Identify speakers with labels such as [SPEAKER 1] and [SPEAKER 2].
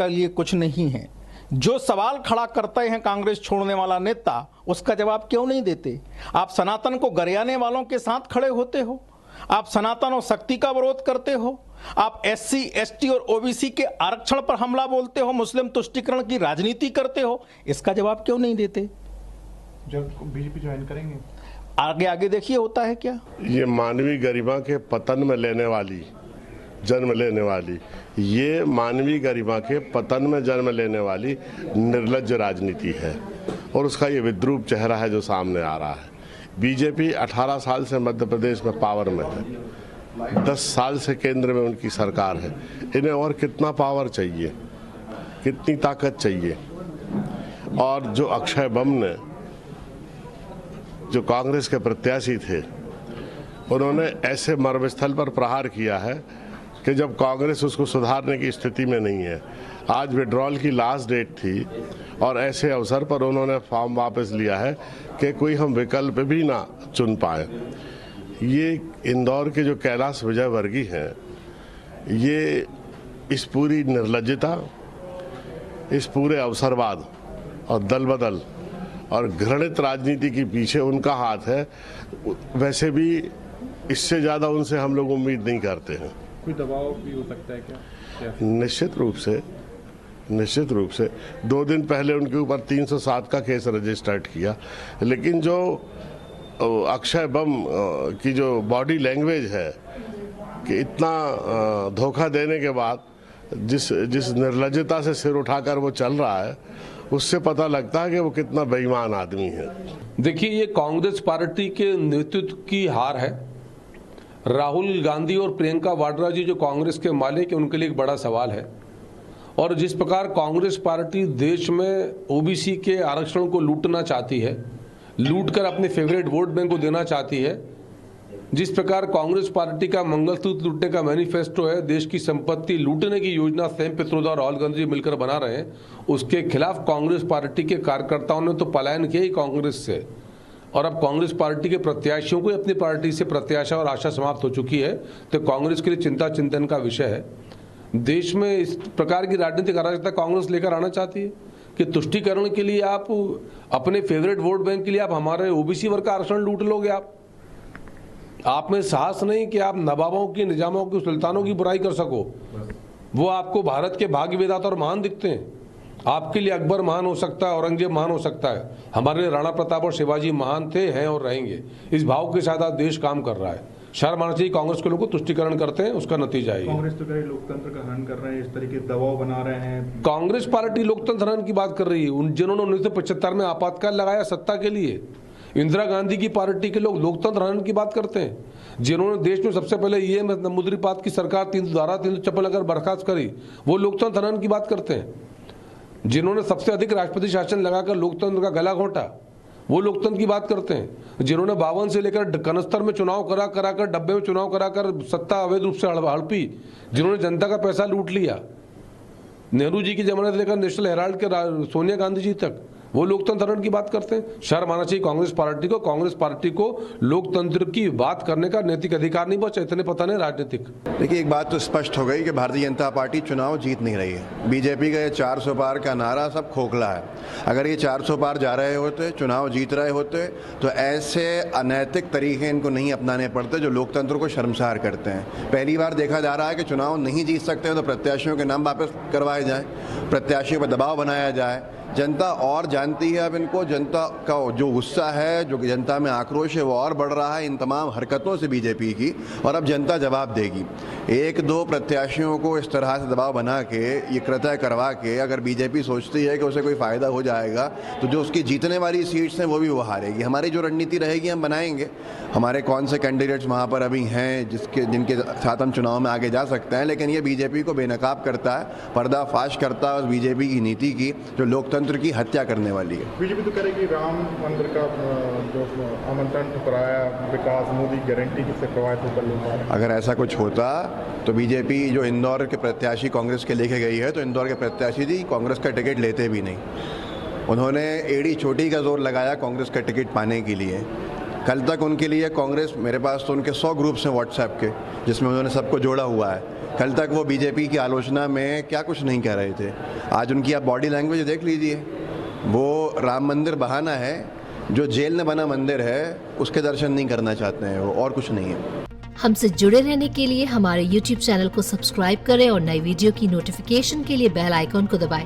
[SPEAKER 1] के लिए कुछ नहीं है। जो सवाल खड़ा करते हैं कांग्रेस छोड़ने वाला नेता, उसका जवाब क्यों नहीं देते? आप सनातन को गरियाने वालों के साथ खड़े होते हो, आप सनातन और शक्ति का विरोध करते हो, आप SC ST और OBC के आरक्षण पर हमला बोलते हो, मुस्लिम तुष्टीकरण की राजनीति करते हो, इसका जवाब क्यों नहीं देते?
[SPEAKER 2] जब बीजेपी ज्वाइन करेंगे
[SPEAKER 1] आगे आगे देखिए होता है क्या।
[SPEAKER 3] ये मानवीय गरिमा के पतन में जन्म लेने वाली ये मानवीय गरिमा के पतन में जन्म लेने वाली निर्लज्ज राजनीति है और उसका ये विद्रूप चेहरा है जो सामने आ रहा है। बीजेपी 18 साल से मध्य प्रदेश में पावर में है, 10 साल से केंद्र में उनकी सरकार है। इन्हें और कितना पावर चाहिए, कितनी ताकत चाहिए? और जो अक्षय बम ने, जो कांग्रेस के प्रत्याशी थे, उन्होंने ऐसे मर्मस्थल पर प्रहार किया है कि जब कांग्रेस उसको सुधारने की स्थिति में नहीं है। आज विड्रॉल की लास्ट डेट थी और ऐसे अवसर पर उन्होंने फॉर्म वापस लिया है कि कोई हम विकल्प भी ना चुन पाए। ये इंदौर के जो कैलाश विजयवर्गीय हैं, ये इस पूरी निर्लज्जता, इस पूरे अवसरवाद और दल बदल और घृणित राजनीति के पीछे उनका हाथ है। वैसे भी इससे ज़्यादा उनसे हम लोग उम्मीद नहीं करते हैं।
[SPEAKER 2] कोई दबाव भी हो सकता है क्या?
[SPEAKER 3] निश्चित रूप से 2 दिन पहले उनके ऊपर 307 का केस रजिस्टर्ड किया, लेकिन जो अक्षय बम की जो बॉडी लैंग्वेज है कि इतना धोखा देने के बाद जिस निर्लज्जता से सिर उठाकर वो चल रहा है, उससे पता लगता है कि वो कितना बेईमान आदमी है।
[SPEAKER 4] देखिए, ये कांग्रेस पार्टी के नेतृत्व की हार है। राहुल गांधी और प्रियंका वाड्रा जी जो कांग्रेस के मालिक हैं, उनके लिए एक बड़ा सवाल है। और जिस प्रकार कांग्रेस पार्टी देश में OBC के आरक्षण को लूटना चाहती है, लूटकर अपने फेवरेट वोट बैंक को देना चाहती है, जिस प्रकार कांग्रेस पार्टी का मंगलसूत्र लूटने का मैनिफेस्टो है, देश की संपत्ति लूटने की योजना सैम पित्रोदा और राहुल गांधी मिलकर बना रहे हैं, उसके खिलाफ कांग्रेस पार्टी के कार्यकर्ताओं ने तो पलायन किया ही कांग्रेस से। और अब कांग्रेस पार्टी के प्रत्याशियों को अपनी पार्टी से प्रत्याशा और आशा समाप्त हो चुकी है, तो कांग्रेस के लिए चिंता चिंतन का विषय है। देश में इस प्रकार की राजनीतिक अराजकता कांग्रेस लेकर आना चाहती है कि तुष्टीकरण के लिए आप अपने फेवरेट वोट बैंक के लिए आप हमारे OBC वर्ग का आरक्षण लूट लोगे। आप में साहस नहीं कि आप नवाबों की, निजामों की, सुल्तानों की बुराई कर सको। वो आपको भारत के भाग्य विधाता और महान दिखते हैं। आपके लिए अकबर महान हो सकता है, औरंगजेब महान हो सकता है, हमारे लिए राणा प्रताप और शिवाजी महान थे, हैं और रहेंगे। इस भाव के साथ आज देश काम कर रहा है। शर्म आना चाहिए कांग्रेस के लोगों को तुष्टीकरण करते हैं, उसका नतीजा है।
[SPEAKER 2] कांग्रेस तो लोकतंत्र का हनन कर रहे हैं, इस तरीके दबाव बना रहे हैं।
[SPEAKER 4] कांग्रेस पार्टी लोकतंत्र हनन की बात कर रही है। जिन्होंने 1975 में आपातकाल लगाया सत्ता के लिए, इंदिरा गांधी की पार्टी के लोग लोकतंत्र हनन की बात करते हैं। जिन्होंने देश में सबसे पहले ये नमूदरीपात की सरकार 354 अगर बर्खास्त करी, वो लोकतंत्र हनन की बात करते हैं। जिन्होंने सबसे अधिक राष्ट्रपति शासन लगाकर लोकतंत्र का गला घोंटा, वो लोकतंत्र की बात करते हैं। जिन्होंने 52 से लेकर 71 में चुनाव कराकर डब्बे में चुनाव कराकर सत्ता अवैध रूप से हड़पी, जिन्होंने जनता का पैसा लूट लिया, नेहरू जी की जमानत लेकर नेशनल हेराल्ड के सोनिया गांधी जी तक, वो लोकतंत्र हनन की बात करते हैं। शर्म आना चाहिए कांग्रेस पार्टी को लोकतंत्र की बात करने का नैतिक अधिकार नहीं बचा, इतने पता नहीं राजनीतिक।
[SPEAKER 5] देखिए, एक बात तो स्पष्ट हो गई कि भारतीय जनता पार्टी चुनाव जीत नहीं रही है। बीजेपी का ये 400 पार का नारा सब खोखला है। अगर ये 400 पार जा रहे होते, चुनाव जीत रहे होते, तो ऐसे अनैतिक तरीके इनको नहीं अपनाने पड़ते जो लोकतंत्र को शर्मसार करते हैं। पहली बार देखा जा रहा है कि चुनाव नहीं जीत सकते तो प्रत्याशियों के नाम वापस करवाए जाएं, प्रत्याशियों पर दबाव बनाया जाए। जनता और जानती है अब इनको, जनता का जो गुस्सा है, जो जनता में आक्रोश है, वो और बढ़ रहा है इन तमाम हरकतों से बीजेपी की, और अब जनता जवाब देगी। 1-2 प्रत्याशियों को इस तरह से दबाव बना के, ये कृत्य करवा के अगर बीजेपी सोचती है कि उसे कोई फ़ायदा हो जाएगा, तो जो उसकी जीतने वाली सीट्स हैं वो भी वो हारेगी। हमारी जो रणनीति रहेगी हम बनाएंगे, हमारे कौन से कैंडिडेट्स वहाँ पर अभी हैं जिनके साथ हम चुनाव में आगे जा सकते हैं, लेकिन ये बीजेपी को बेनकाब करता है, पर्दाफाश करता है उस बीजेपी की नीति की जो लोकतंत्र की हत्या करने वाली है।
[SPEAKER 2] बीजेपी तो करेगी राम मंदिर का जो आमंत्रण ठुकराया, विकास मोदी गारंटी किससे करवाए तो कर लूँगा।
[SPEAKER 5] अगर ऐसा कुछ होता तो बीजेपी जो इंदौर के प्रत्याशी कांग्रेस के लेके गई है, तो इंदौर के प्रत्याशी जी कांग्रेस का टिकट लेते भी नहीं। उन्होंने एड़ी चोटी का जोर लगाया कांग्रेस का टिकट पाने के लिए। कल तक उनके लिए कांग्रेस, मेरे पास तो उनके 100 ग्रुप्स हैं व्हाट्सएप के, जिसमें उन्होंने सबको जोड़ा हुआ है। कल तक वो बीजेपी की आलोचना में क्या कुछ नहीं कह रहे थे, आज उनकी आप बॉडी लैंग्वेज देख लीजिए। वो राम मंदिर बहाना है, जो जेल में बना मंदिर है उसके दर्शन नहीं करना चाहते हैं वो, और कुछ नहीं है।
[SPEAKER 6] हमसे जुड़े रहने के लिए हमारे YouTube चैनल को सब्सक्राइब करें और नई वीडियो की नोटिफिकेशन के लिए बेल आइकॉन को दबाएं।